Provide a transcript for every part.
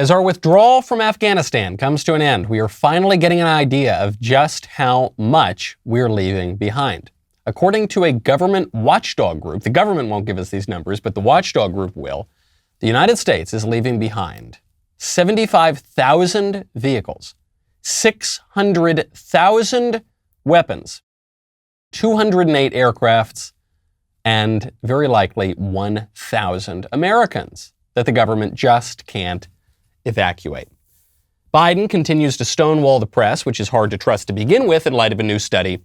As our withdrawal from Afghanistan comes to an end, we are finally getting an idea of just how much we're leaving behind. According to a government watchdog group, the government won't give us these numbers, but the watchdog group will, the United States is leaving behind 75,000 vehicles, 600,000 weapons, 208 aircrafts, and very likely 1,000 Americans that the government just can't evacuate. Biden continues to stonewall the press, which is hard to trust to begin with in light of a new study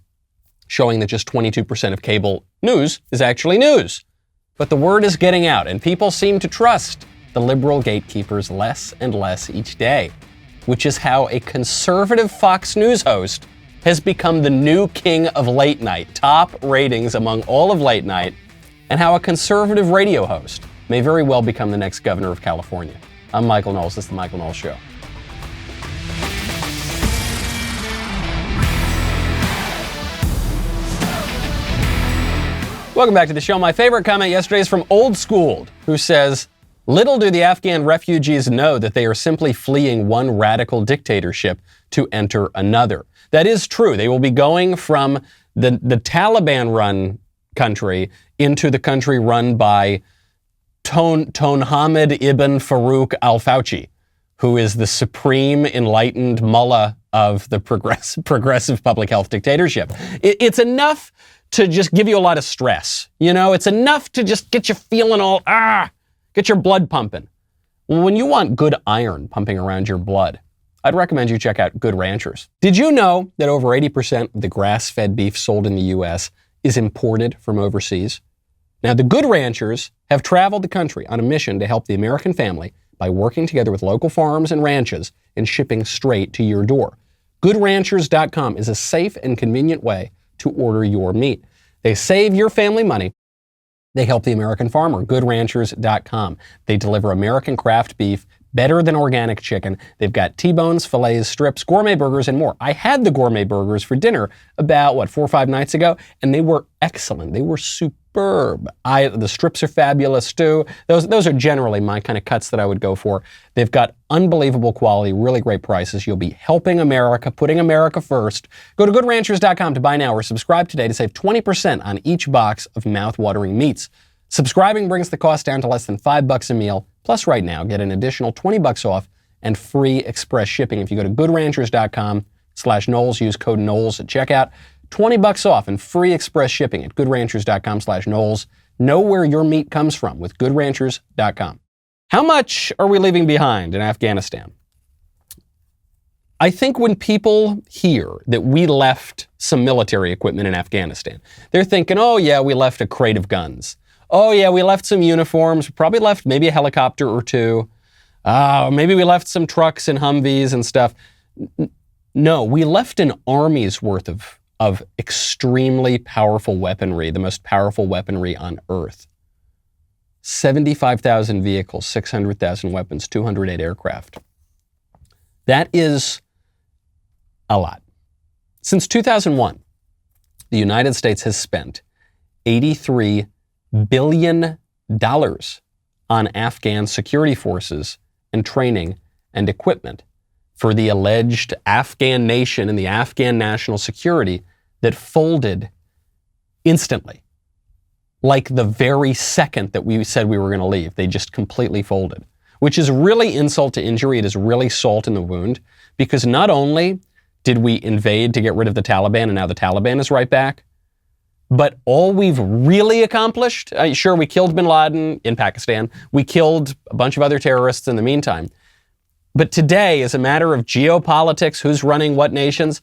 showing that just 22% of cable news is actually news. But the word is getting out, and people seem to trust the liberal gatekeepers less and less each day, which is how a conservative Fox News host has become the new king of late night, top ratings among all of late night, and how a conservative radio host may very well become the next governor of California. I'm Michael Knowles. This is The Michael Knowles Show. Welcome back to the show. My favorite comment yesterday is from Old Schooled, who says, little do the Afghan refugees know that they are simply fleeing one radical dictatorship to enter another. That is true. They will be going from the Taliban-run country into the country run by Tohnamid ibn Farouk al-Fauci, who is the supreme enlightened mullah of the progressive public health dictatorship. It's enough to just give you a lot of stress. You know, it's enough to just get you feeling all, get your blood pumping. When you want good iron pumping around your blood, I'd recommend you check out Good Ranchers. Did you know that over 80% of the grass-fed beef sold in the U.S. is imported from overseas? Now, the Good Ranchers have traveled the country on a mission to help the American family by working together with local farms and ranches and shipping straight to your door. GoodRanchers.com is a safe and convenient way to order your meat. They save your family money. They help the American farmer. GoodRanchers.com. They deliver American craft beef better than organic chicken. They've got T-bones, fillets, strips, gourmet burgers, and more. I had the gourmet burgers for dinner about, 4 or 5 nights ago, and they were excellent. They were superb. The strips are fabulous too. Those are generally my kind of cuts that I would go for. They've got unbelievable quality, really great prices. You'll be helping America, putting America first. Go to GoodRanchers.com to buy now or subscribe today to save 20% on each box of mouth-watering meats. Subscribing brings the cost down to less than $5 a meal. Plus, right now, get an additional $20 off and free express shipping if you go to GoodRanchers.com/Knowles. Use code Knowles at checkout. $20 off and free express shipping at GoodRanchers.com/Knowles. Know where your meat comes from with GoodRanchers.com. How much are we leaving behind in Afghanistan? I think when people hear that we left some military equipment in Afghanistan, they're thinking, oh yeah, we left a crate of guns. Oh yeah, we left some uniforms, probably left maybe a helicopter or two. Maybe we left some trucks and Humvees and stuff. No, we left an army's worth of extremely powerful weaponry, the most powerful weaponry on Earth. 75,000 vehicles, 600,000 weapons, 208 aircraft. That is a lot. Since 2001, the United States has spent $83 billion on Afghan security forces and training and equipment for the alleged Afghan nation and the Afghan national security that folded instantly. Like the very second that we said we were going to leave, they just completely folded, which is really insult to injury. It is really salt in the wound, because not only did we invade to get rid of the Taliban and now the Taliban is right back, but all we've really accomplished, sure, we killed bin Laden in Pakistan. We killed a bunch of other terrorists in the meantime. But today, as a matter of geopolitics, who's running what nations,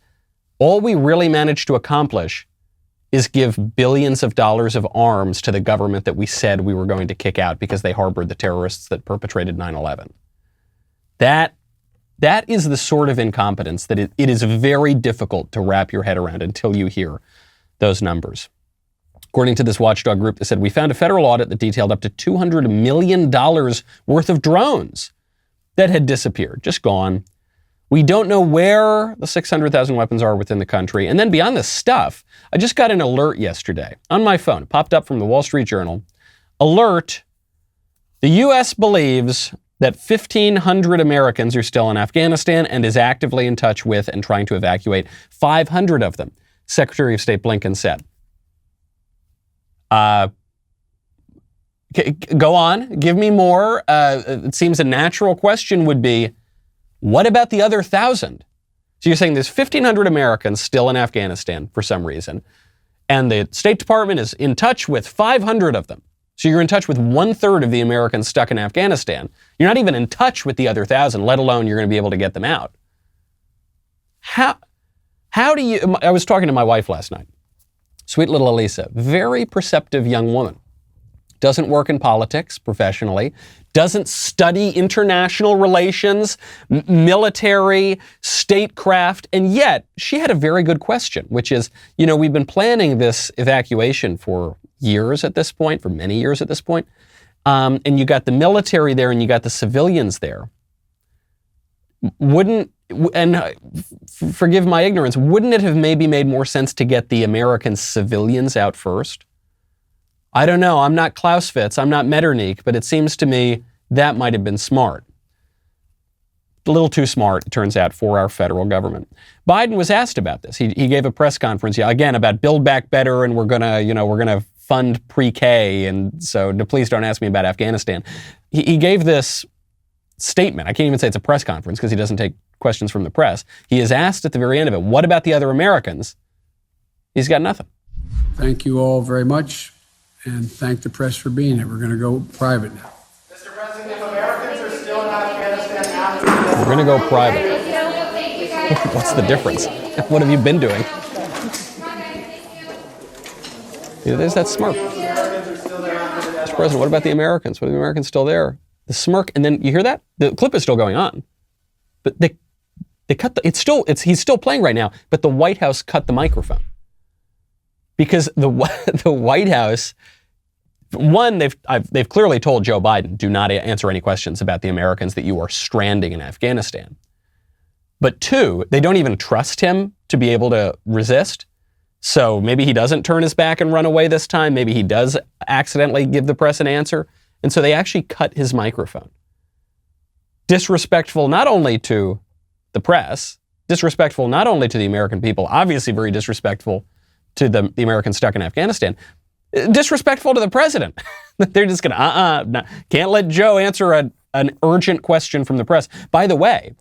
all we really managed to accomplish is give billions of dollars of arms to the government that we said we were going to kick out because they harbored the terrorists that perpetrated 9/11. That is the sort of incompetence that it is very difficult to wrap your head around until you hear those numbers. According to this watchdog group, they said, we found a federal audit that detailed up to $200 million worth of drones that had disappeared, just gone. We don't know where the 600,000 weapons are within the country. And then beyond this stuff, I just got an alert yesterday on my phone. It popped up from the Wall Street Journal. Alert, the U.S. believes that 1,500 Americans are still in Afghanistan and is actively in touch with and trying to evacuate 500 of them, Secretary of State Blinken said. Go on, give me more. It seems a natural question would be, what about the other 1,000? So you're saying there's 1,500 Americans still in Afghanistan for some reason, and the State Department is in touch with 500 of them. So you're in touch with 1/3 of the Americans stuck in Afghanistan. You're not even in touch with the other 1,000, let alone you're going to be able to get them out. How do you, I was talking to my wife last night, sweet little Elisa, very perceptive young woman. Doesn't work in politics professionally, doesn't study international relations, military, statecraft, and yet she had a very good question, which is, we've been planning this evacuation for years at this point, for many years at this point, and you got the military there and you got the civilians there. Forgive my ignorance, wouldn't it have maybe made more sense to get the American civilians out first? I don't know. I'm not Clausewitz. I'm not Metternich, but it seems to me that might have been smart. A little too smart, it turns out, for our federal government. Biden was asked about this. He gave a press conference, again, about Build Back Better, and we're gonna fund pre-K, and so please don't ask me about Afghanistan. He gave this statement. I can't even say it's a press conference because he doesn't take questions from the press. He is asked at the very end of it, what about the other Americans? He's got nothing. Thank you all very much, and thank the press for being here. We're going to go private now. Mr. President, if Americans are still in Afghanistan after... We're going to go private. What's the difference? What have you been doing? There's that smirk. Mr. President, what about the Americans? What are the Americans still there? The smirk, and then you hear that? The clip is still going on. But they cut he's still playing right now, but the White House cut the microphone. Because the White House, one, they've clearly told Joe Biden, do not answer any questions about the Americans that you are stranding in Afghanistan. But two, they don't even trust him to be able to resist. So maybe he doesn't turn his back and run away this time. Maybe he does accidentally give the press an answer. And so they actually cut his microphone. Disrespectful not only to the press, disrespectful not only to the American people, obviously very disrespectful to the Americans stuck in Afghanistan, disrespectful to the president. They're just going to, can't let Joe answer an urgent question from the press. By the way,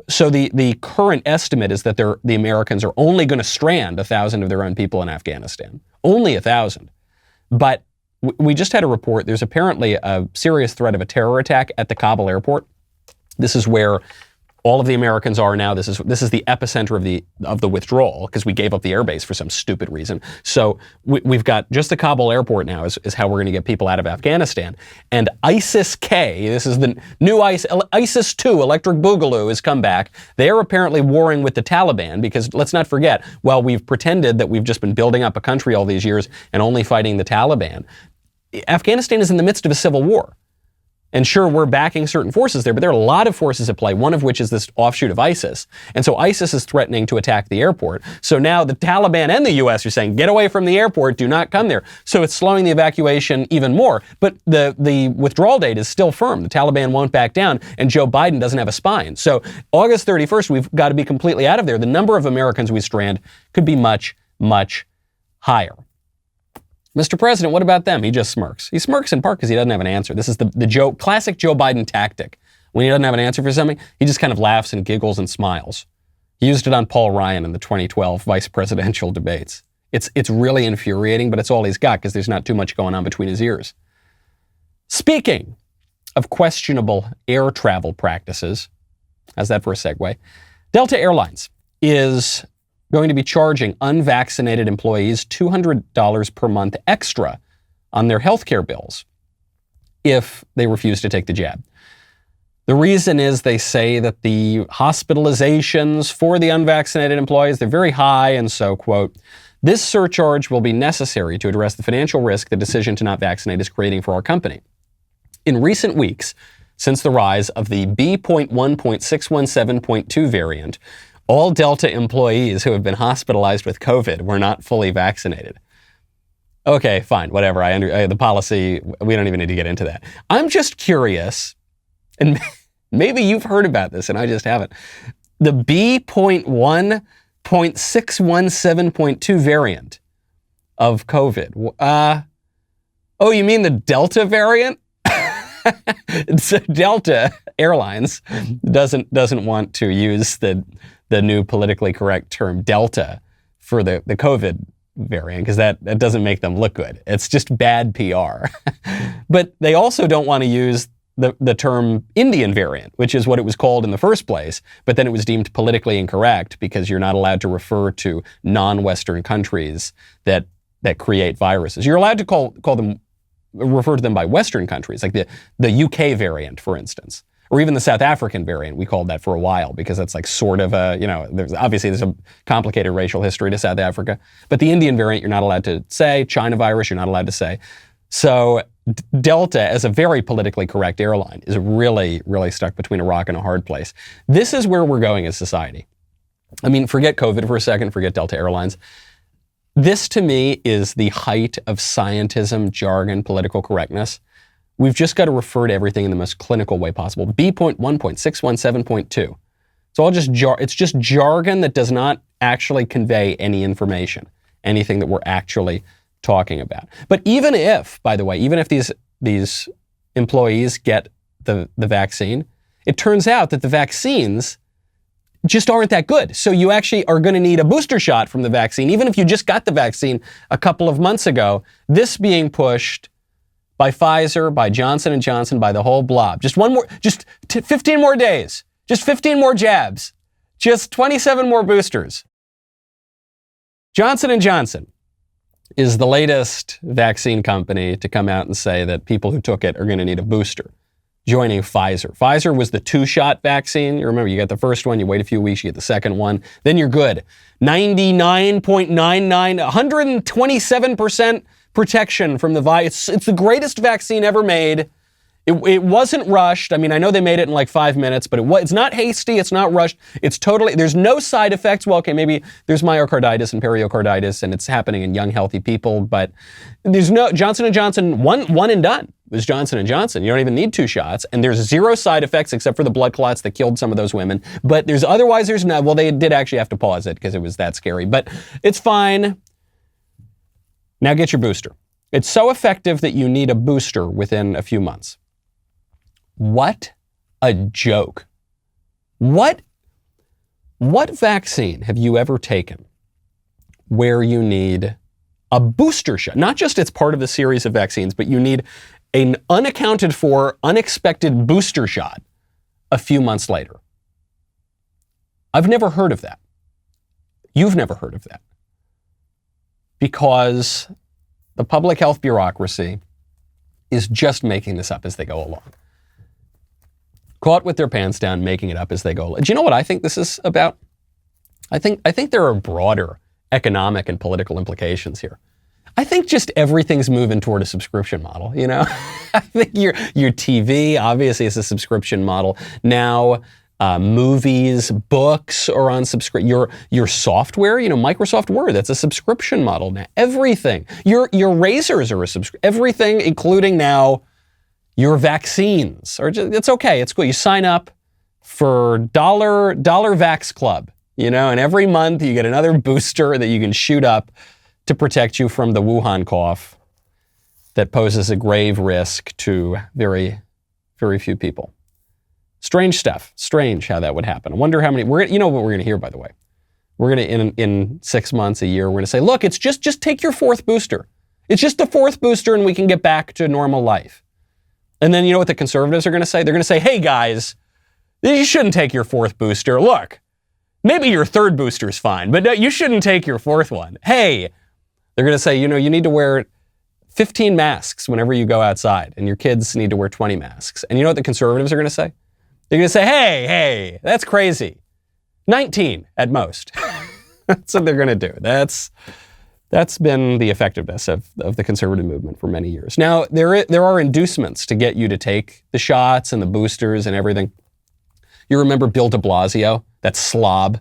so the current estimate is that the Americans are only going to strand 1,000 of their own people in Afghanistan. Only 1,000. But we just had a report. There's apparently a serious threat of a terror attack at the Kabul airport. This is where all of the Americans are now. This is the epicenter of the withdrawal because we gave up the airbase for some stupid reason. So we've got just the Kabul airport now is how we're going to get people out of Afghanistan. And ISIS-K, this is the new ISIS-2, Electric Boogaloo, has come back. They're apparently warring with the Taliban because let's not forget, while we've pretended that we've just been building up a country all these years and only fighting the Taliban, Afghanistan is in the midst of a civil war. And sure, we're backing certain forces there, but there are a lot of forces at play, one of which is this offshoot of ISIS. And so ISIS is threatening to attack the airport. So now the Taliban and the U.S. are saying, get away from the airport, do not come there. So it's slowing the evacuation even more. But the withdrawal date is still firm. The Taliban won't back down, and Joe Biden doesn't have a spine. So August 31st, we've got to be completely out of there. The number of Americans we strand could be much, much higher. Mr. President, what about them? He just smirks. He smirks in part because he doesn't have an answer. This is the classic Joe Biden tactic. When he doesn't have an answer for something, he just kind of laughs and giggles and smiles. He used it on Paul Ryan in the 2012 vice presidential debates. It's really infuriating, but it's all he's got because there's not too much going on between his ears. Speaking of questionable air travel practices, how's that for a segue? Delta Airlines is going to be charging unvaccinated employees $200 per month extra on their healthcare bills if they refuse to take the jab. The reason is they say that the hospitalizations for the unvaccinated employees, they're very high, and so, quote, this surcharge will be necessary to address the financial risk the decision to not vaccinate is creating for our company. In recent weeks, since the rise of the B.1.617.2 variant, all Delta employees who have been hospitalized with COVID were not fully vaccinated. Okay, fine, whatever. The policy, we don't even need to get into that. I'm just curious and maybe you've heard about this and I just haven't. The B.1.617.2 variant of COVID. Oh, you mean the Delta variant? So Delta Airlines doesn't want to use the new politically correct term Delta for the COVID variant because that doesn't make them look good. It's just bad PR. But they also don't want to use the term Indian variant, which is what it was called in the first place, but then it was deemed politically incorrect because you're not allowed to refer to non-Western countries that create viruses. You're allowed to refer to them by Western countries, like the UK variant, for instance, or even the South African variant. We called that for a while because that's like sort of there's a complicated racial history to South Africa. But the Indian variant, you're not allowed to say. China virus, you're not allowed to say. So Delta, as a very politically correct airline, is really, really stuck between a rock and a hard place. This is where we're going as society. I mean, forget COVID for a second, forget Delta Airlines. This, to me, is the height of scientism, jargon, political correctness. We've just got to refer to everything in the most clinical way possible. B.1.617.2. It's just jargon that does not actually convey any information, anything that we're actually talking about. But even if these employees get the vaccine, it turns out that the vaccines just aren't that good. So you actually are going to need a booster shot from the vaccine, even if you just got the vaccine a couple of months ago. This being pushed by Pfizer, by Johnson & Johnson, by the whole blob. Just 15 more days, just 15 more jabs, just 27 more boosters. Johnson & Johnson is the latest vaccine company to come out and say that people who took it are going to need a booster, joining Pfizer. Pfizer was the 2-shot vaccine. You remember, you get the first one, you wait a few weeks, you get the second one, then you're good. 99.99, 127% protection from the virus. It's the greatest vaccine ever made. It wasn't rushed. I mean, I know they made it in like 5 minutes, but it's not hasty. It's not rushed. It's totally, there's no side effects. Well, okay, maybe there's myocarditis and pericarditis and it's happening in young, healthy people, but there's no, Johnson & Johnson, one and done was Johnson & Johnson. You don't even need 2 shots. And there's 0 side effects except for the blood clots that killed some of those women. But there's no, well, they did actually have to pause it because it was that scary, but it's fine. Now get your booster. It's so effective that you need a booster within a few months. What a joke. What vaccine have you ever taken where you need a booster shot? Not just it's part of the series of vaccines, but you need an unaccounted for, unexpected booster shot a few months later. I've never heard of that. You've never heard of that. Because the public health bureaucracy is just making this up as they go along. Caught with their pants down, making it up as they go along. Do you know what I think this is about? I think there are broader economic and political implications here. I think just everything's moving toward a subscription model, you know? I think your TV, obviously, is a subscription model. Now, movies, books are on subscription. Your software, Microsoft Word, that's a subscription model now. Everything. Your razors are a subscription. Everything, including now your vaccines. It's okay. It's cool. You sign up for dollar Vax Club, and every month you get another booster that you can shoot up to protect you from the Wuhan cough that poses a grave risk to very, very few people. Strange stuff. Strange how that would happen. I wonder how many, you know what we're going to hear, by the way. We're going to, in 6 months, a year, we're going to say, look, it's just take your 4th booster. It's just the 4th booster and we can get back to normal life. And then you know what the conservatives are going to say? They're going to say, hey guys, you shouldn't take your 4th booster. Look, maybe your 3rd booster is fine, but no, you shouldn't take your 4th one. Hey, they're going to say, you need to wear 15 masks whenever you go outside and your kids need to wear 20 masks. And you know what the conservatives are going to say? They're going to say, hey, that's crazy. 19 at most. That's what they're going to do. That's been the effectiveness of the conservative movement for many years. Now, there are inducements to get you to take the shots and the boosters and everything. You remember Bill de Blasio, that slob,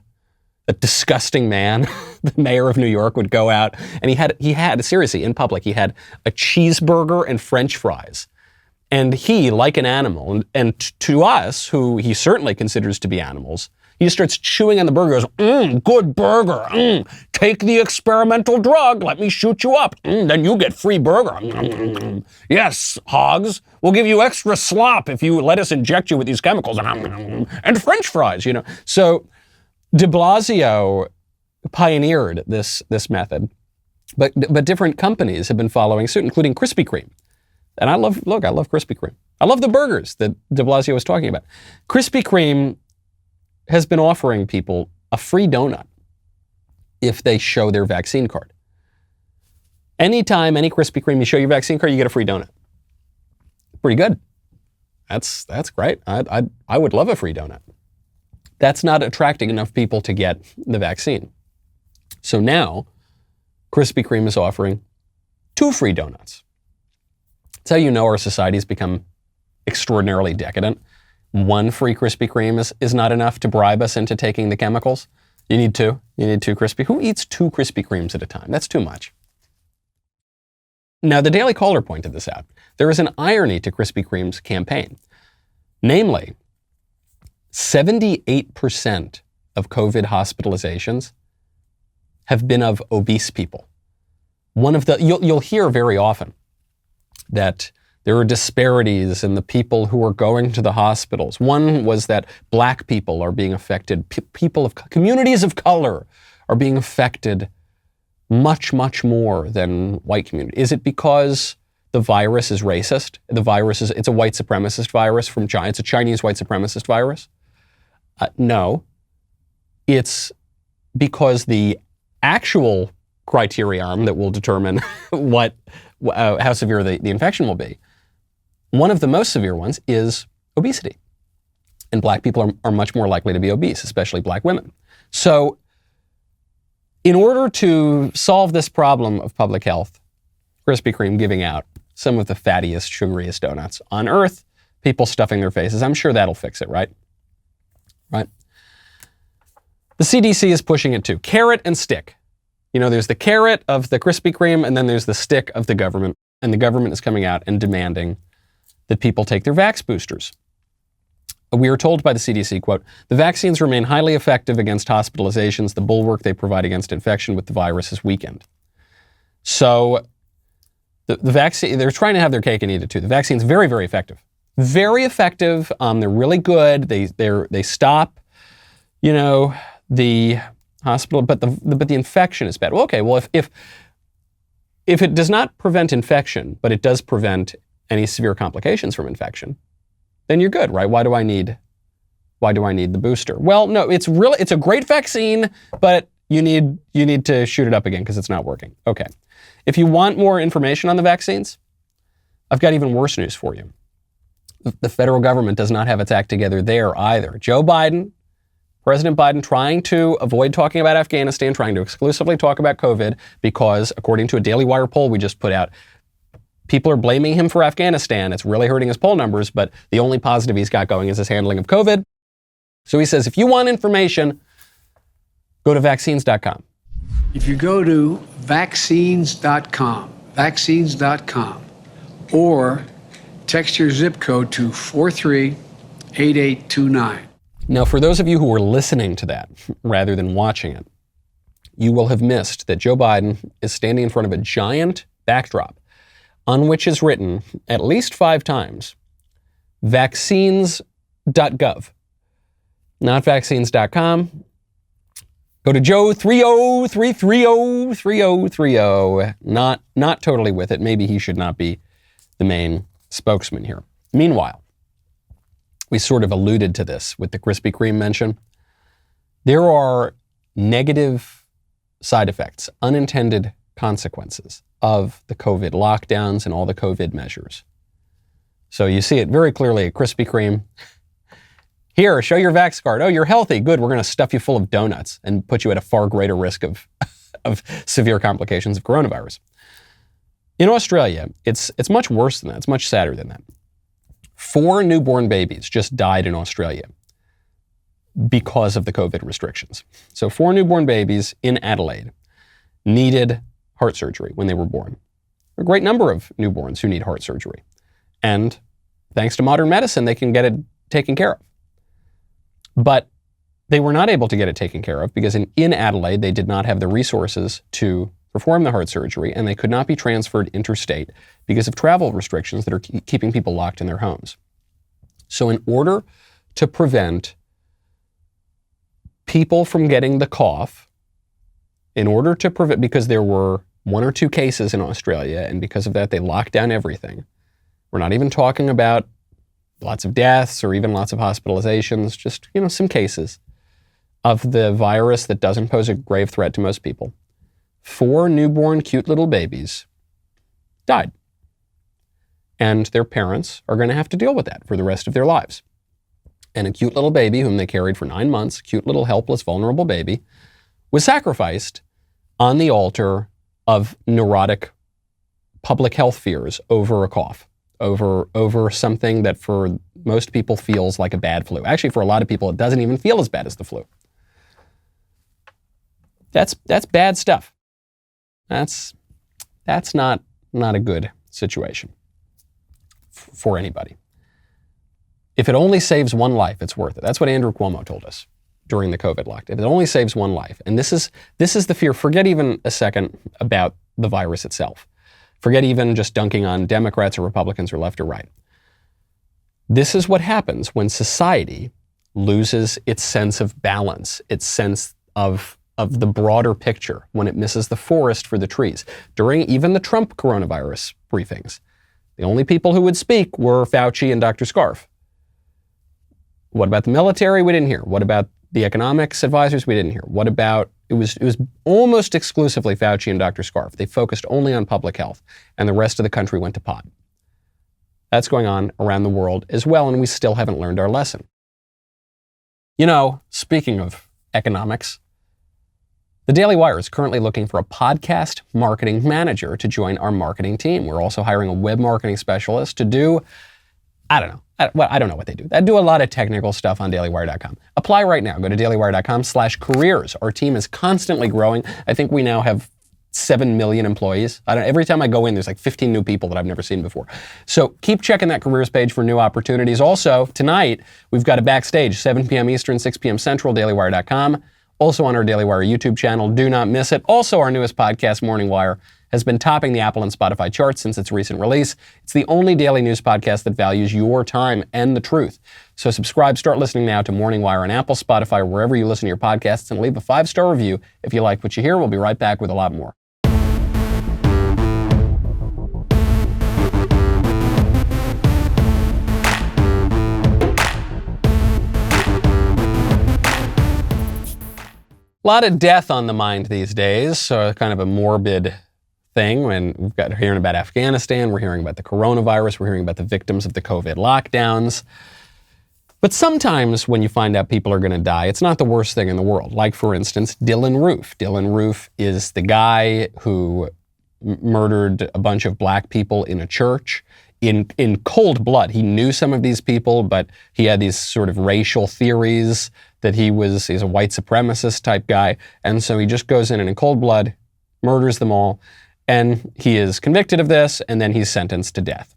that disgusting man, the mayor of New York, would go out and he had seriously, in public, he had a cheeseburger and French fries. And he, like an animal, and to us, who he certainly considers to be animals, he starts chewing on the burger, goes, good burger, take the experimental drug, let me shoot you up, then you get free burger. Yes, hogs, we'll give you extra slop if you let us inject you with these chemicals, and French fries, So de Blasio pioneered this method, but different companies have been following suit, including Krispy Kreme. And I love Krispy Kreme. I love the burgers that de Blasio was talking about. Krispy Kreme has been offering people a free donut if they show their vaccine card. Anytime, any Krispy Kreme, you show your vaccine card, you get a free donut. Pretty good. That's great. I would love a free donut. That's not attracting enough people to get the vaccine. So now, Krispy Kreme is offering 2 free donuts. That's how you know our society has become extraordinarily decadent. 1 free Krispy Kreme is not enough to bribe us into taking the chemicals. You need 2. You need 2 Krispy. Who eats 2 Krispy Kremes at a time? That's too much. Now, the Daily Caller pointed this out. There is an irony to Krispy Kreme's campaign. Namely, 78% of COVID hospitalizations have been of obese people. You'll hear very often that there are disparities in the people who are going to the hospitals. One was that black people are being affected. People of communities of color are being affected much, much more than white community. Is it because the virus is racist? It's a white supremacist virus from China. It's a Chinese white supremacist virus? No. It's because the actual criterion that will determine how severe the infection will be, one of the most severe ones is obesity. And black people are much more likely to be obese, especially black women. So in order to solve this problem of public health, Krispy Kreme giving out some of the fattiest, sugariest donuts on earth, people stuffing their faces, I'm sure that'll fix it, right? Right? The CDC is pushing it too. Carrot and stick. There's the carrot of the Krispy Kreme, and then there's the stick of the government. And the government is coming out and demanding that people take their vax boosters. We are told by the CDC, quote, the vaccines remain highly effective against hospitalizations. The bulwark they provide against infection with the virus is weakened. So the vaccine, they're trying to have their cake and eat it too. The vaccine's very, very effective. Very effective. They're really good. They stop, the hospital, but the infection is bad. Well, okay, well, if it does not prevent infection, but it does prevent any severe complications from infection, then you're good, right? Why do I need the booster? Well, no, it's a great vaccine, but you need to shoot it up again because it's not working. Okay. If you want more information on the vaccines, I've got even worse news for you. The federal government does not have its act together there either. President Biden trying to avoid talking about Afghanistan, trying to exclusively talk about COVID because, according to a Daily Wire poll we just put out, people are blaming him for Afghanistan. It's really hurting his poll numbers, but the only positive he's got going is his handling of COVID. So he says, if you want information, go to vaccines.com. If you go to vaccines.com, or text your zip code to 438829. Now, for those of you who are listening to that rather than watching it, you will have missed that Joe Biden is standing in front of a giant backdrop on which is written at least 5 times, vaccines.gov, not vaccines.com. Go to Joe 3033033030. Not totally with it. Maybe he should not be the main spokesman here. Meanwhile, we sort of alluded to this with the Krispy Kreme mention. There are negative side effects, unintended consequences of the COVID lockdowns and all the COVID measures. So you see it very clearly at Krispy Kreme. Here, show your vax card. Oh, you're healthy. Good. We're going to stuff you full of donuts and put you at a far greater risk of severe complications of coronavirus. In Australia, it's much worse than that. It's much sadder than that. 4 newborn babies just died in Australia because of the COVID restrictions. So 4 newborn babies in Adelaide needed heart surgery when they were born. A great number of newborns who need heart surgery. And thanks to modern medicine, they can get it taken care of. But they were not able to get it taken care of because in Adelaide, they did not have the resources to perform the heart surgery, and they could not be transferred interstate because of travel restrictions that are keeping people locked in their homes. So in order to prevent people from getting the cough, because there were 1 or 2 cases in Australia, and because of that, they locked down everything. We're not even talking about lots of deaths or even lots of hospitalizations, just, some cases of the virus that doesn't pose a grave threat to most people. 4 newborn, cute little babies died. And their parents are going to have to deal with that for the rest of their lives. And a cute little baby whom they carried for 9 months, cute little helpless, vulnerable baby, was sacrificed on the altar of neurotic public health fears over a cough, over something that for most people feels like a bad flu. Actually, for a lot of people, it doesn't even feel as bad as the flu. That's bad stuff. That's not a good situation for anybody. If it only saves one life, it's worth it. That's what Andrew Cuomo told us during the COVID lockdown. If it only saves one life. And this is the fear. Forget even a second about the virus itself. Forget even just dunking on Democrats or Republicans or left or right. This is what happens when society loses its sense of balance, its sense of the broader picture, when it misses the forest for the trees. During even the Trump coronavirus briefings, the only people who would speak were Fauci and Dr. Scarf. What about the military? We didn't hear. What about the economics advisors? We didn't hear. What about, it was almost exclusively Fauci and Dr. Scarf. They focused only on public health, and the rest of the country went to pot. That's going on around the world as well, and we still haven't learned our lesson. Speaking of economics, the Daily Wire is currently looking for a podcast marketing manager to join our marketing team. We're also hiring a web marketing specialist to do, I don't know what they do. They do a lot of technical stuff on dailywire.com. Apply right now. Go to dailywire.com/careers. Our team is constantly growing. I think we now have 7 million employees. Every time I go in, there's like 15 new people that I've never seen before. So keep checking that careers page for new opportunities. Also, tonight, we've got a backstage, 7 p.m. Eastern, 6 p.m. Central, dailywire.com. Also on our Daily Wire YouTube channel. Do not miss it. Also, our newest podcast, Morning Wire, has been topping the Apple and Spotify charts since its recent release. It's the only daily news podcast that values your time and the truth. So subscribe, start listening now to Morning Wire on Apple, Spotify, or wherever you listen to your podcasts, and leave a 5-star review if you like what you hear. We'll be right back with a lot more. A lot of death on the mind these days, so kind of a morbid thing. When we've got hearing about Afghanistan, we're hearing about the coronavirus, we're hearing about the victims of the COVID lockdowns. But sometimes when you find out people are going to die, it's not the worst thing in the world. Like, for instance, Dylan Roof. Dylan Roof is the guy who murdered a bunch of black people in a church in cold blood. He knew some of these people, but he had these sort of racial theories that he's a white supremacist type guy. And so he just goes in cold blood, murders them all, and he is convicted of this, and then he's sentenced to death.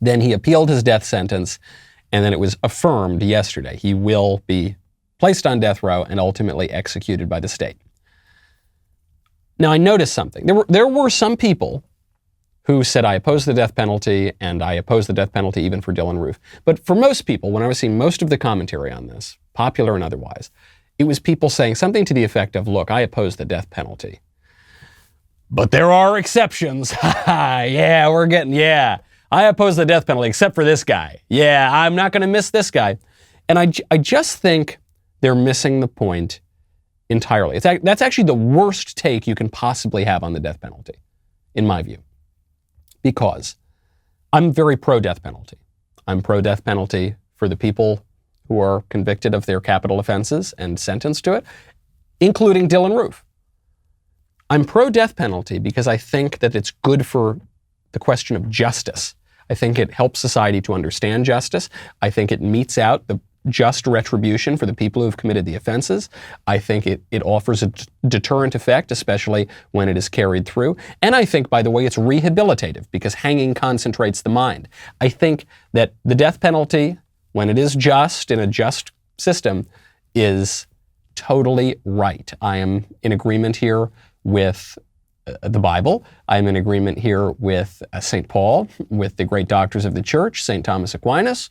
Then he appealed his death sentence, and then it was affirmed yesterday. He will be placed on death row and ultimately executed by the state. Now, I noticed something. There were some people who said, I oppose the death penalty, and I oppose the death penalty even for Dylan Roof. But for most people, when I was seeing most of the commentary on this, popular and otherwise, it was people saying something to the effect of, look, I oppose the death penalty, but there are exceptions. I oppose the death penalty except for this guy. Yeah, I'm not going to miss this guy. And I just think they're missing the point entirely. That's actually the worst take you can possibly have on the death penalty, in my view. Because I'm very pro-death penalty. I'm pro-death penalty for the people who are convicted of their capital offenses and sentenced to it, including Dylan Roof. I'm pro-death penalty because I think that it's good for the question of justice. I think it helps society to understand justice. I think it metes out the just retribution for the people who have committed the offenses. I think it offers a deterrent effect, especially when it is carried through. And I think, by the way, it's rehabilitative because hanging concentrates the mind. I think that the death penalty, when it is just in a just system, is totally right. I am in agreement here with the Bible. I'm in agreement here with St. Paul, with the great doctors of the church, St. Thomas Aquinas,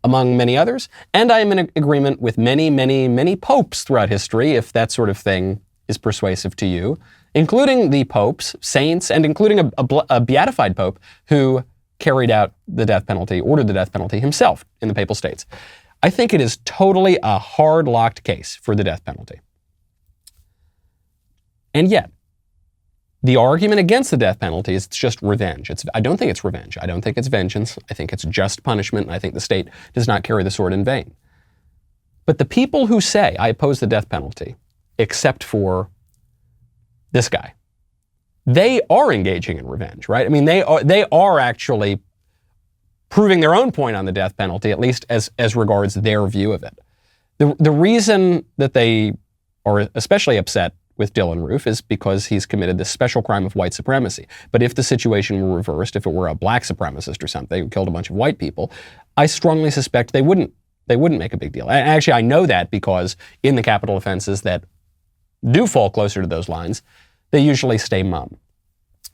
among many others. And I am in agreement with many, many, many popes throughout history, if that sort of thing is persuasive to you, including the popes, saints, and including a beatified pope who carried out the death penalty, ordered the death penalty himself in the Papal States. I think it is totally a hard-locked case for the death penalty. And yet, the argument against the death penalty is it's just revenge. I don't think it's revenge. I don't think it's vengeance. I think it's just punishment, and I think the state does not carry the sword in vain. But the people who say, I oppose the death penalty, except for this guy, they are engaging in revenge, right? I mean, they are actually proving their own point on the death penalty, at least as regards their view of it. The reason that they are especially upset with Dylann Roof is because he's committed this special crime of white supremacy. But if the situation were reversed, if it were a black supremacist or something who killed a bunch of white people, I strongly suspect they wouldn't make a big deal. Actually, I know that because in the capital offenses that do fall closer to those lines, they usually stay mum.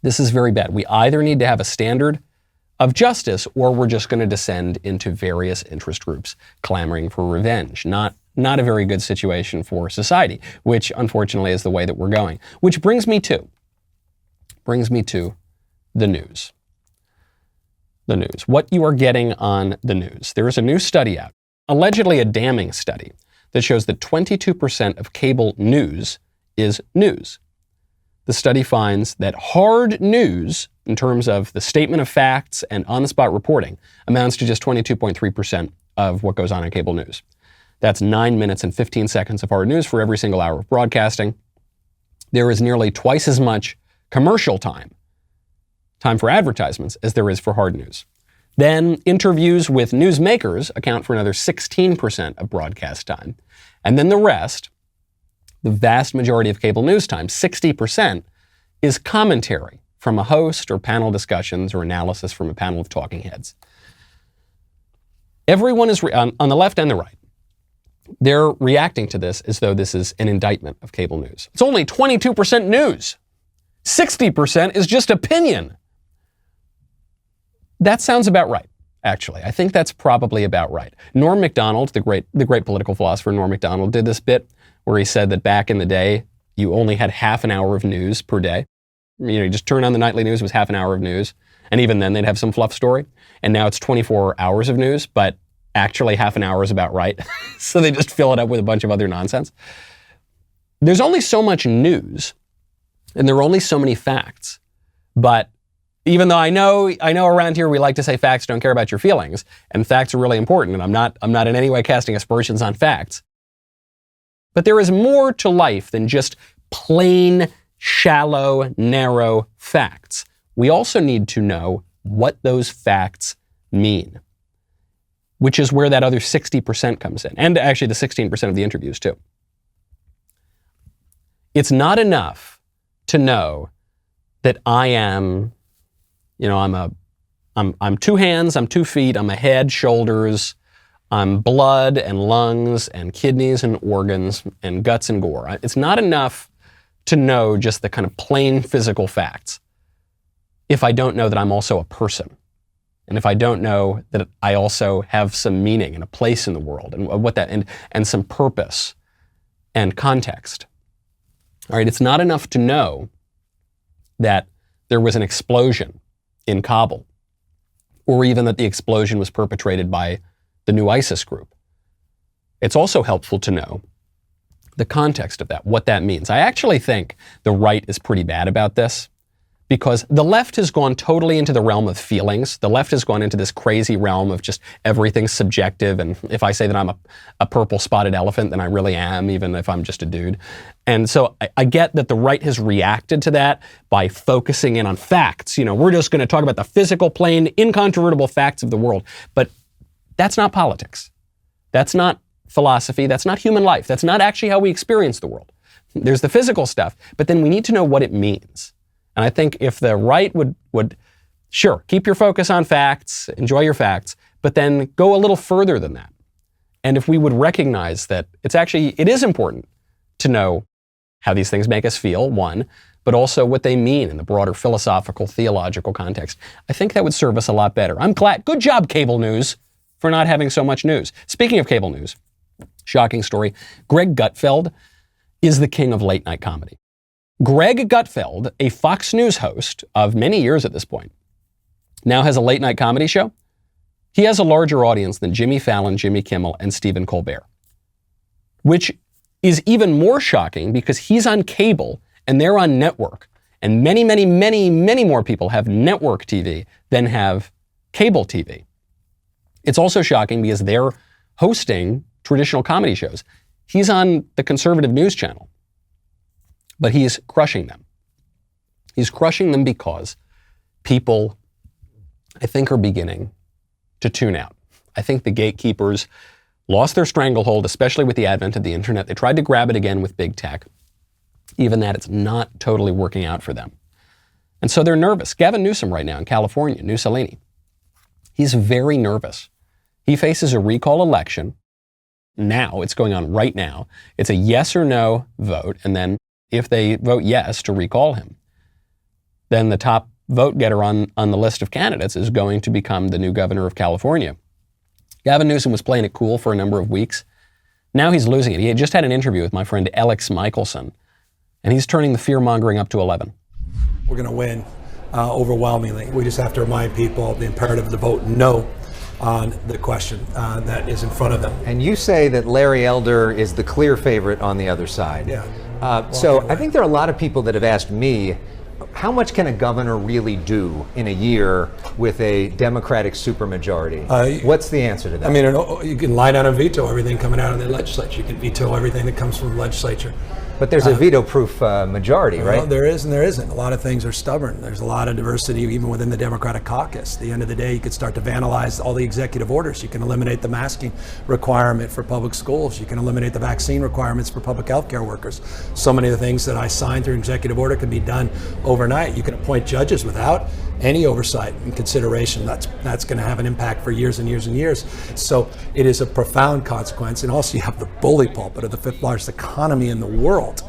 This is very bad. We either need to have a standard of justice or we're just going to descend into various interest groups clamoring for revenge. Not a very good situation for society, which unfortunately is the way that we're going. Which brings me to the news. The news. What you are getting on the news. There is a new study out, allegedly a damning study, that shows that 22% of cable news is news. The study finds that hard news, in terms of the statement of facts and on-the-spot reporting, amounts to just 22.3% of what goes on in cable news. That's 9 minutes and 15 seconds of hard news for every single hour of broadcasting. There is nearly twice as much commercial time for advertisements, as there is for hard news. Then interviews with newsmakers account for another 16% of broadcast time. And then the rest, the vast majority of cable news time, 60%, is commentary from a host or panel discussions or analysis from a panel of talking heads. Everyone is, on the left and the right, they're reacting to this as though this is an indictment of cable news. It's only 22% news. 60% is just opinion. That sounds about right, actually. I think that's probably about right. Norm Macdonald, the great political philosopher Norm Macdonald, did this bit where he said that back in the day, you only had half an hour of news per day. You just turn on the nightly news, it was half an hour of news. And even then, they'd have some fluff story. And now it's 24 hours of news, but actually half an hour is about right. So they just fill it up with a bunch of other nonsense. There's only so much news, and there are only so many facts. But even though I know around here we like to say facts don't care about your feelings, and facts are really important, and I'm not in any way casting aspersions on facts. But there is more to life than just plain, shallow, narrow facts. We also need to know what those facts mean, which is where that other 60% comes in, and actually the 16% of the interviews too. It's not enough to know that I am, I'm 2 hands, I'm 2 feet, I'm a head, shoulders, I'm blood and lungs and kidneys and organs and guts and gore. It's not enough to know just the kind of plain physical facts if I don't know that I'm also a person. And if I don't know that I also have some meaning and a place in the world and what that and some purpose and context. All right, it's not enough to know that there was an explosion in Kabul, or even that the explosion was perpetrated by the new ISIS group. It's also helpful to know the context of that, what that means. I actually think the right is pretty bad about this, because the left has gone totally into the realm of feelings. The left has gone into this crazy realm of just everything's subjective. And if I say that I'm a purple spotted elephant, then I really am, even if I'm just a dude. And so I get that the right has reacted to that by focusing in on facts. We're just going to talk about the physical, plain, incontrovertible facts of the world. But that's not politics. That's not philosophy. That's not human life. That's not actually how we experience the world. There's the physical stuff, but then we need to know what it means. And I think if the right would sure, keep your focus on facts, enjoy your facts, but then go a little further than that. And if we would recognize that it is important to know how these things make us feel, one, but also what they mean in the broader philosophical, theological context, I think that would serve us a lot better. I'm glad. Good job, cable news, for not having so much news. Speaking of cable news, shocking story. Greg Gutfeld is the king of late night comedy. Greg Gutfeld, a Fox News host of many years at this point, now has a late night comedy show. He has a larger audience than Jimmy Fallon, Jimmy Kimmel, and Stephen Colbert, which is even more shocking because he's on cable and they're on network. And many, many, many, many more people have network TV than have cable TV. It's also shocking because they're hosting traditional comedy shows. He's on the conservative news channel, but he's crushing them. He's crushing them because people, I think, are beginning to tune out. I think the gatekeepers lost their stranglehold, especially with the advent of the internet. They tried to grab it again with big tech. Even that, it's not totally working out for them. And so they're nervous. Gavin Newsom right now in California, Newsalini, he's very nervous. He faces a recall election. Now, it's going on right now. It's a yes or no vote. And then if they vote yes to recall him, then the top vote getter on the list of candidates is going to become the new governor of California. Gavin Newsom was playing it cool for a number of weeks. Now he's losing it. He had just had an interview with my friend Alex Michelson, and he's turning the fear-mongering up to 11. We're going to win overwhelmingly. We just have to remind people of the imperative to vote no on the question that is in front of them. And you say that Larry Elder is the clear favorite on the other side. Yeah. So I think there are a lot of people that have asked me, how much can a governor really do in a year with a Democratic supermajority? What's the answer to that? I mean, you can lie down and veto everything coming out of the legislature. You can veto everything that comes from the legislature. But there's a veto-proof majority, right? Well, there is and there isn't. A lot of things are stubborn. There's a lot of diversity even within the Democratic caucus. At the end of the day, you could start to vandalize all the executive orders. You can eliminate the masking requirement for public schools. You can eliminate the vaccine requirements for public health care workers. So many of the things that I signed through executive order can be done overnight. You can appoint judges without any oversight and consideration. That's going to have an impact for years and years and years. So it is a profound consequence. And also you have the bully pulpit of the fifth largest economy in the world.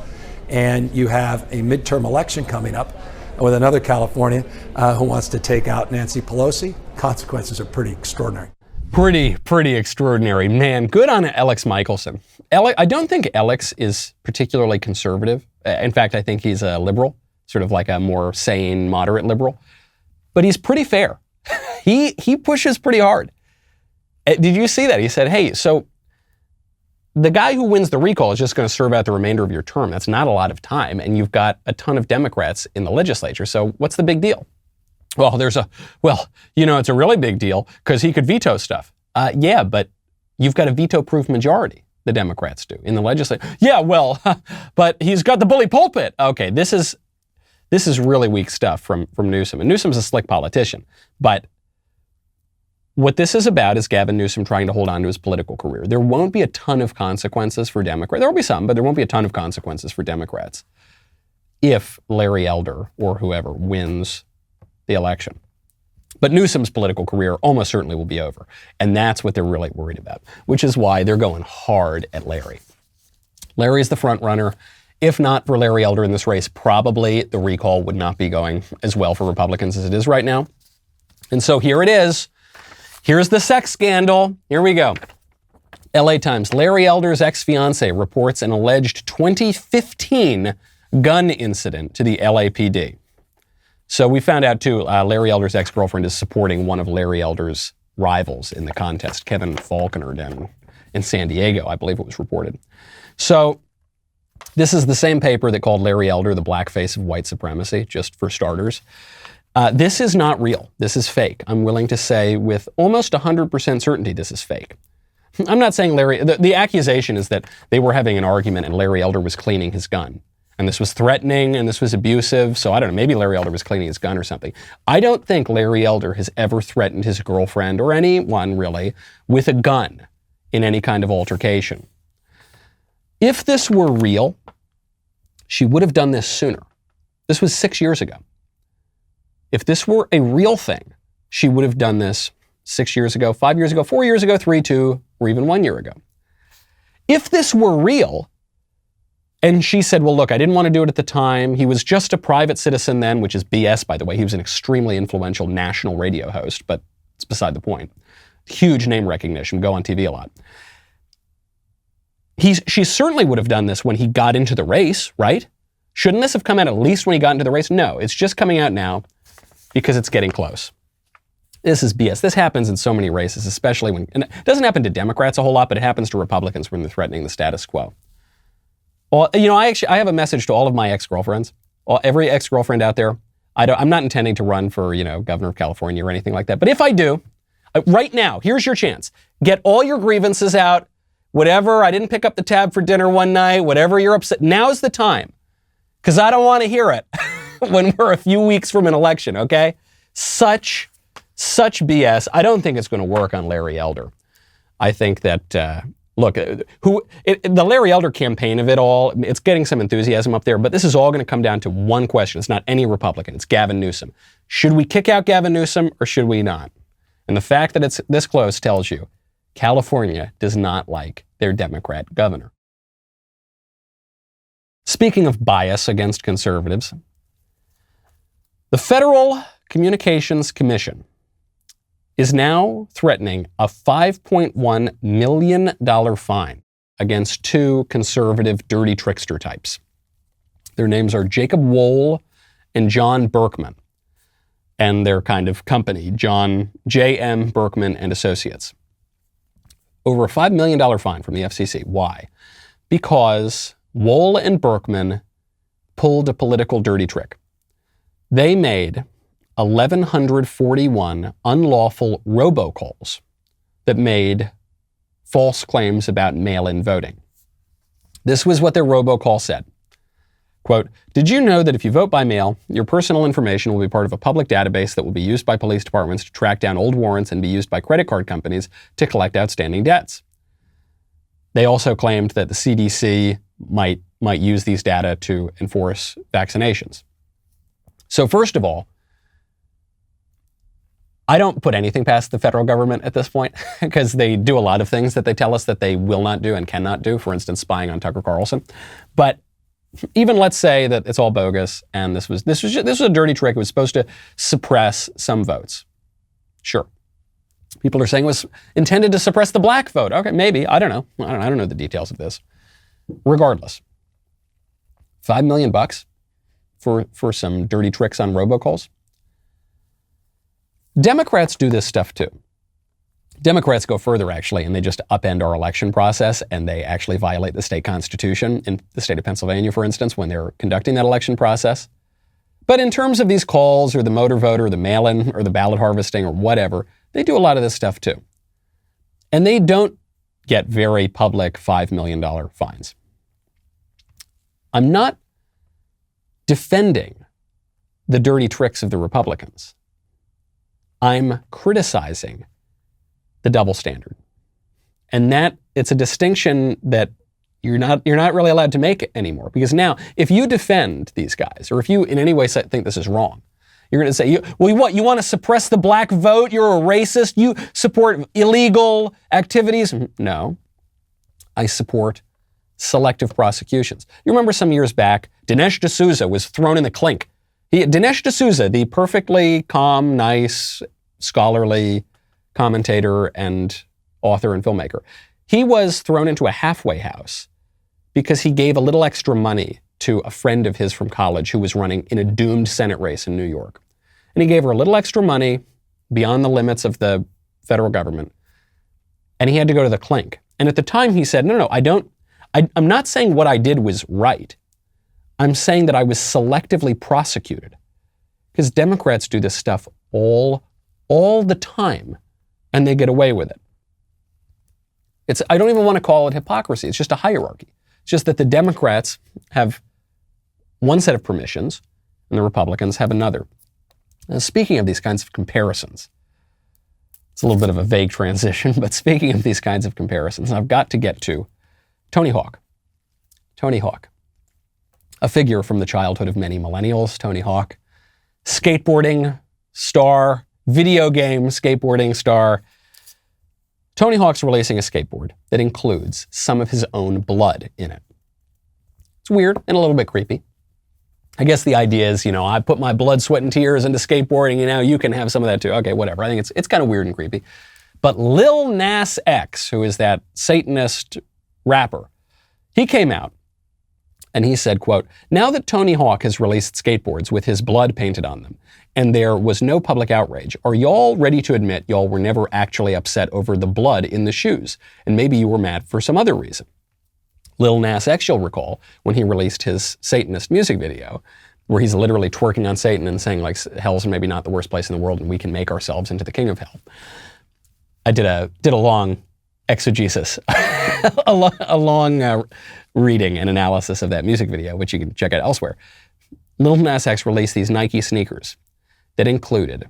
And you have a midterm election coming up with another Californian who wants to take out Nancy Pelosi. Consequences are pretty extraordinary. Pretty extraordinary. Man, good on Alex Michelson. I don't think Alex is particularly conservative. In fact, I think he's a liberal, sort of like a more sane, moderate liberal. But he's pretty fair. He pushes pretty hard. Did you see that? He said, hey, so the guy who wins the recall is just going to serve out the remainder of your term. That's not a lot of time. And you've got a ton of Democrats in the legislature. So what's the big deal? Well, it's a really big deal because he could veto stuff. Yeah, but you've got a veto-proof majority, the Democrats do, in the legislature. Yeah, well, but he's got the bully pulpit. Okay, this is really weak stuff from Newsom. And Newsom's a slick politician. But what this is about is Gavin Newsom trying to hold on to his political career. There won't be a ton of consequences for Democrats. There will be some, but there won't be a ton of consequences for Democrats if Larry Elder or whoever wins the election. But Newsom's political career almost certainly will be over. And that's what they're really worried about, which is why they're going hard at Larry. Larry's the front runner. If not for Larry Elder in this race, probably the recall would not be going as well for Republicans as it is right now. And so here it is. Here's the sex scandal. Here we go. LA Times. Larry Elder's ex-fiancée reports an alleged 2015 gun incident to the LAPD. So we found out too, Larry Elder's ex-girlfriend is supporting one of Larry Elder's rivals in the contest, Kevin Faulconer down in San Diego, I believe it was reported. So this is the same paper that called Larry Elder the blackface of white supremacy, just for starters. This is not real. This is fake. I'm willing to say with almost 100% certainty this is fake. I'm not saying the accusation is that they were having an argument and Larry Elder was cleaning his gun. And this was threatening and this was abusive. So I don't know, maybe Larry Elder was cleaning his gun or something. I don't think Larry Elder has ever threatened his girlfriend or anyone really with a gun in any kind of altercation. If this were real, she would have done this sooner. This was 6 years ago. If this were a real thing, she would have done this 6 years ago, 5 years ago, 4 years ago, 3, 2, or even 1 year ago. If this were real, and she said, well, look, I didn't want to do it at the time. He was just a private citizen then, which is BS, by the way. He was an extremely influential national radio host, but it's beside the point. Huge name recognition, go on TV a lot. She certainly would have done this when he got into the race, right? Shouldn't this have come out at least when he got into the race? No, it's just coming out now because it's getting close. This is BS. This happens in so many races, especially when, and it doesn't happen to Democrats a whole lot, but it happens to Republicans when they're threatening the status quo. Well, I have a message to all of my ex-girlfriends, every ex-girlfriend out there. I'm not intending to run for, governor of California or anything like that. But if I do, right now, here's your chance. Get all your grievances out, whatever. I didn't pick up the tab for dinner one night, whatever you're upset. Now's the time, because I don't want to hear it when we're a few weeks from an election, okay? Such BS. I don't think it's going to work on Larry Elder. I think that, the Larry Elder campaign of it all, it's getting some enthusiasm up there, but this is all going to come down to one question. It's not any Republican. It's Gavin Newsom. Should we kick out Gavin Newsom or should we not? And the fact that it's this close tells you California does not like their Democrat governor. Speaking of bias against conservatives, the Federal Communications Commission is now threatening a $5.1 million fine against two conservative dirty trickster types. Their names are Jacob Wohl and John Berkman, and their kind of company, J.M. Berkman and Associates. Over a $5 million fine from the FCC. Why? Because Wohl and Berkman pulled a political dirty trick. They made 1,141 unlawful robocalls that made false claims about mail-in voting. This was what their robocall said. Quote, did you know that if you vote by mail, your personal information will be part of a public database that will be used by police departments to track down old warrants and be used by credit card companies to collect outstanding debts? They also claimed that the CDC might use these data to enforce vaccinations. So first of all, I don't put anything past the federal government at this point because they do a lot of things that they tell us that they will not do and cannot do, for instance, spying on Tucker Carlson. But even let's say that it's all bogus and this was a dirty trick. It was supposed to suppress some votes. Sure. People are saying it was intended to suppress the black vote. Okay, maybe. I don't know. I don't know the details of this. Regardless, $5 million for some dirty tricks on robocalls. Democrats do this stuff too. Democrats go further, actually, and they just upend our election process, and they actually violate the state constitution in the state of Pennsylvania, for instance, when they're conducting that election process. But in terms of these calls or the motor vote or the mail-in or the ballot harvesting or whatever, they do a lot of this stuff too. And they don't get very public $5 million fines. I'm not defending the dirty tricks of the Republicans. I'm criticizing the double standard. And that it's a distinction that you're not really allowed to make anymore. Because now, if you defend these guys, or if you in any way think this is wrong, you're going to say, you want to suppress the black vote? You're a racist? You support illegal activities? No. I support selective prosecutions. You remember some years back, Dinesh D'Souza was thrown in the clink. Dinesh D'Souza, the perfectly calm, nice, scholarly commentator and author and filmmaker, he was thrown into a halfway house because he gave a little extra money to a friend of his from college who was running in a doomed Senate race in New York. And he gave her a little extra money beyond the limits of the federal government. And he had to go to the clink. And at the time he said, no, I'm not saying what I did was right. I'm saying that I was selectively prosecuted. Because Democrats do this stuff all the time, and they get away with it. I don't even want to call it hypocrisy. It's just a hierarchy. It's just that the Democrats have one set of permissions, and the Republicans have another. Now, speaking of these kinds of comparisons, It's a little bit of a vague transition, but speaking of these kinds of comparisons, I've got to get to Tony Hawk. Tony Hawk, a figure from the childhood of many millennials. Tony Hawk, skateboarding star, video game skateboarding star. Tony Hawk's releasing a skateboard that includes some of his own blood in it. It's weird and a little bit creepy. I guess the idea is, I put my blood, sweat, and tears into skateboarding, you can have some of that too. Okay, whatever. I think it's kind of weird and creepy. But Lil Nas X, who is that Satanist rapper, he came out and he said, quote, "Now that Tony Hawk has released skateboards with his blood painted on them, and there was no public outrage, are y'all ready to admit y'all were never actually upset over the blood in the shoes? And maybe you were mad for some other reason?" Lil Nas X, you'll recall, when he released his Satanist music video, where he's literally twerking on Satan and saying, like, hell's maybe not the worst place in the world and we can make ourselves into the king of hell. I did a long exegesis, a long reading and analysis of that music video, which you can check out elsewhere. Lil Nas X released these Nike sneakers that included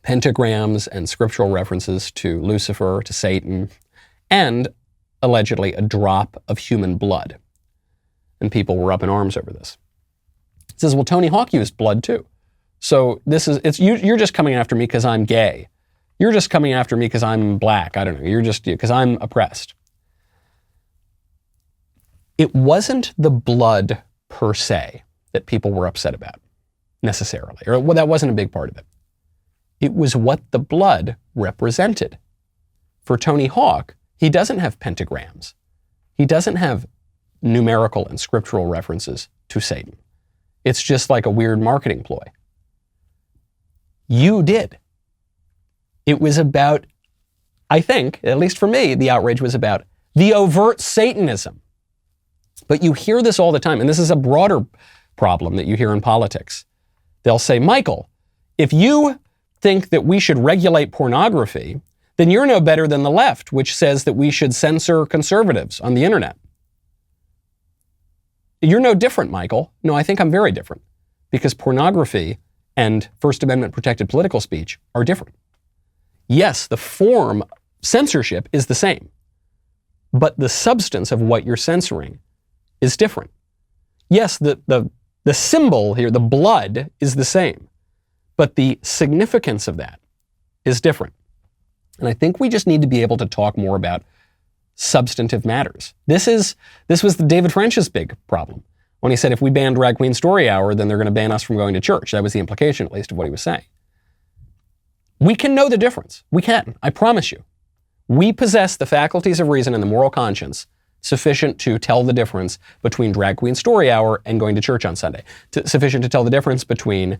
pentagrams and scriptural references to Lucifer, to Satan, and allegedly a drop of human blood. And people were up in arms over this. It says, well, Tony Hawk used blood too. So you're just coming after me because I'm gay. You're just coming after me because I'm black. I don't know. You're just, because I'm oppressed. It wasn't the blood per se that people were upset about, necessarily. Or well, that wasn't a big part of it. It was what the blood represented. For Tony Hawk, he doesn't have pentagrams. He doesn't have numerical and scriptural references to Satan. It's just like a weird marketing ploy. You did. It was about, I think, at least for me, the outrage was about the overt Satanism. But you hear this all the time, and this is a broader problem that you hear in politics. They'll say, Michael, if you think that we should regulate pornography, then you're no better than the left, which says that we should censor conservatives on the internet. You're no different, Michael. No, I think I'm very different, because pornography and First Amendment protected political speech are different. Yes, the form, censorship, is the same, but the substance of what you're censoring is different. Yes, the symbol here, the blood, is the same, but the significance of that is different. And I think we just need to be able to talk more about substantive matters. This was David French's big problem when he said, if we ban Drag Queen Story Hour, then they're going to ban us from going to church. That was the implication, at least, of what he was saying. We can know the difference. We can. I promise you. We possess the faculties of reason and the moral conscience sufficient to tell the difference between Drag Queen Story Hour and going to church on Sunday. Sufficient to tell the difference between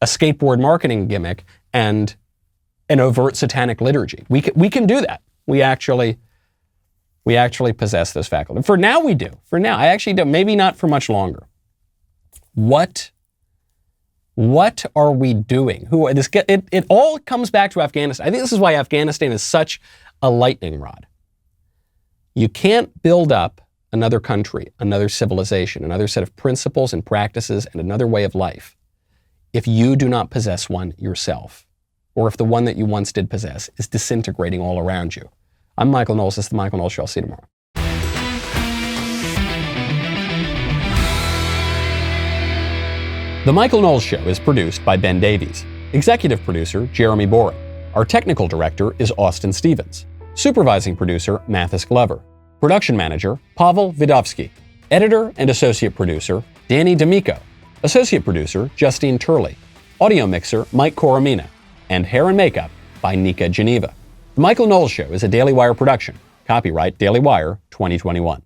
a skateboard marketing gimmick and an overt satanic liturgy. We can do that. We actually possess those faculties. For now, we do. For now, I actually do. Maybe not for much longer. What are we doing? It all comes back to Afghanistan. I think this is why Afghanistan is such a lightning rod. You can't build up another country, another civilization, another set of principles and practices, and another way of life if you do not possess one yourself, or if the one that you once did possess is disintegrating all around you. I'm Michael Knowles. This is The Michael Knowles Show. I'll see you tomorrow. The Michael Knowles Show is produced by Ben Davies. Executive producer, Jeremy Boring. Our technical director is Austin Stevens. Supervising producer, Mathis Glover. Production manager, Pavel Vidovsky. Editor and associate producer, Danny D'Amico. Associate producer, Justine Turley. Audio mixer, Mike Coromina. And hair and makeup by Nika Geneva. The Michael Knowles Show is a Daily Wire production. Copyright Daily Wire 2021.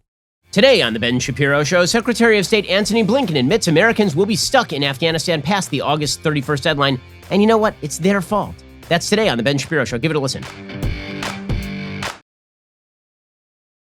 Today on The Ben Shapiro Show, Secretary of State Antony Blinken admits Americans will be stuck in Afghanistan past the August 31st deadline. And you know what? It's their fault. That's today on The Ben Shapiro Show. Give it a listen.